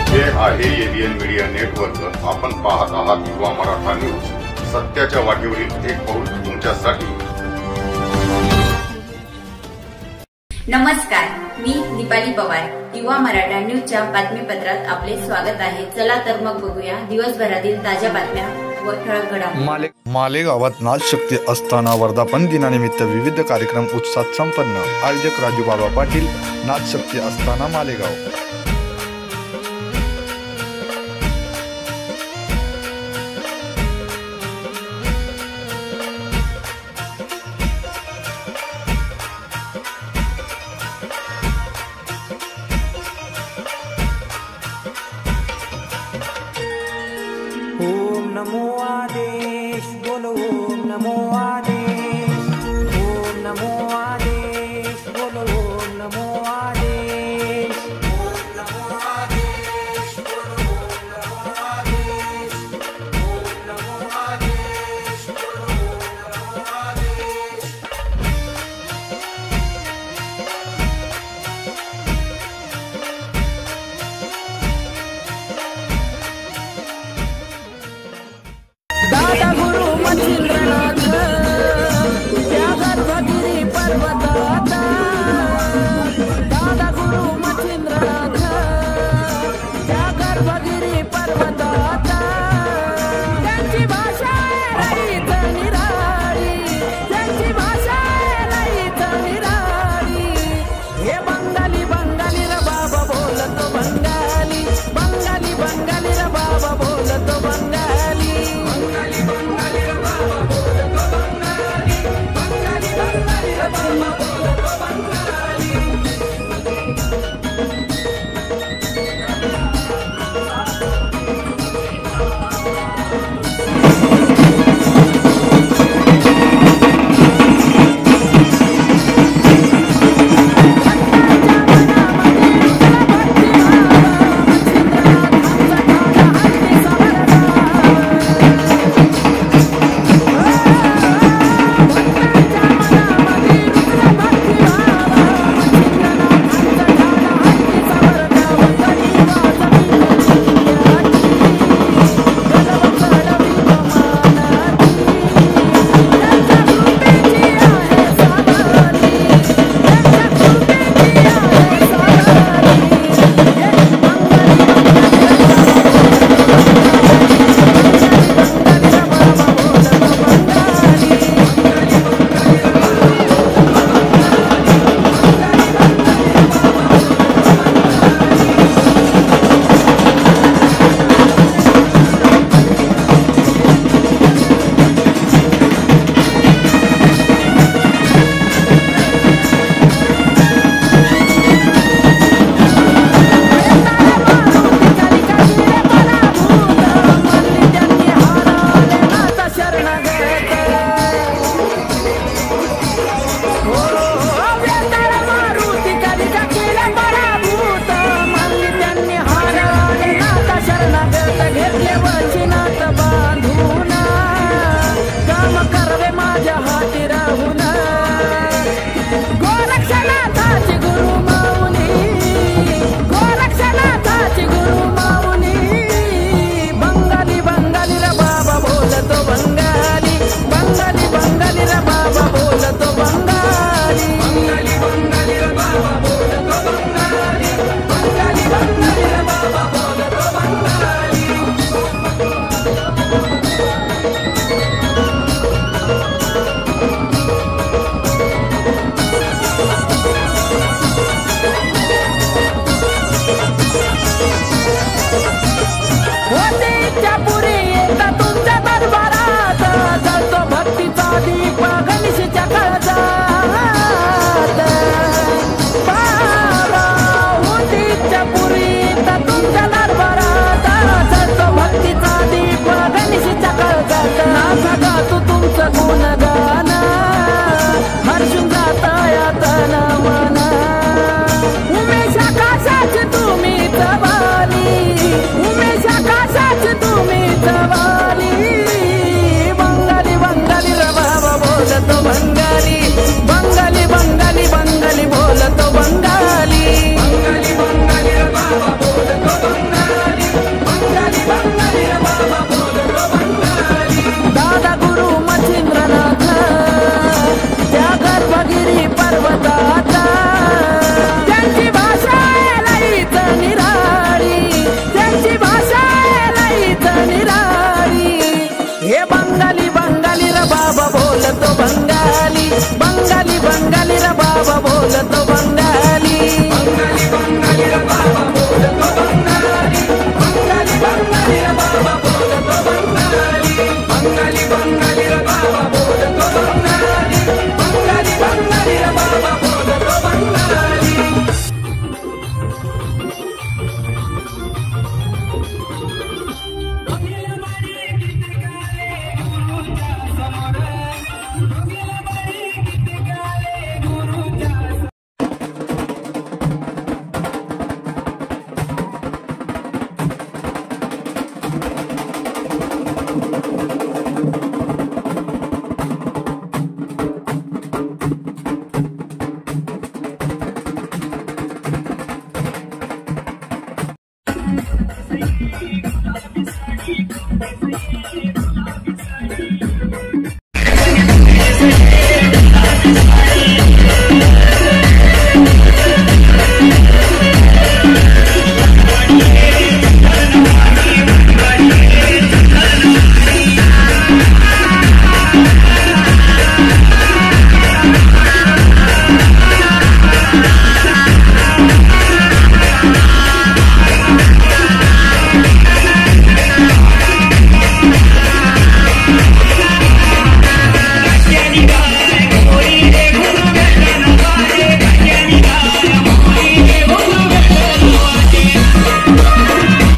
हे आहे ABN media network. आपण पाहत आहात युवा मराठा न्यूज. सत्याच्या वाटेवरील एक पाऊल तुमच्यासाठी. नमस्कार, मी दीपाली पवार. युवा मराठा न्यूजच्या बातमीपत्रात आपले स्वागत आहे. चला तर मग बघूया दिवसभरातील ताज्या बातम्या व ठळक घडामोडी. मालेगावात नाचशक्ती असताना वर्धापन दिनानिमित्त विविध कार्यक्रम उत्साहात संपन्न. आयोजक राजू बाबा पाटील. नाचशक्ती असताना मालेगाव. ओम नमो आदेश बोलो, ओम नमो आदेश, ओम नमो आदेश बोलो, ओम नमो आदेश, ओम नमो आदेश बोलो, ओम नमो आदेश, ओम नमो आदेश बोलो, ओम नमो आदेश. दादा गुरु मच्छिंद्रनाथ त्या गर्भगिरी पर्वतात, दादा गुरु मच्छिंद्रनाथ त्या गर्भगिरी पर्वतात. त्यांची भाषा लईत निराळी, त्यांची भाषा लईत निराळी. हे बंगाली बंगाली र बाबा बोलतो बंगाली, बंगाली बंगाली र बाबा बोलतो बंगाली.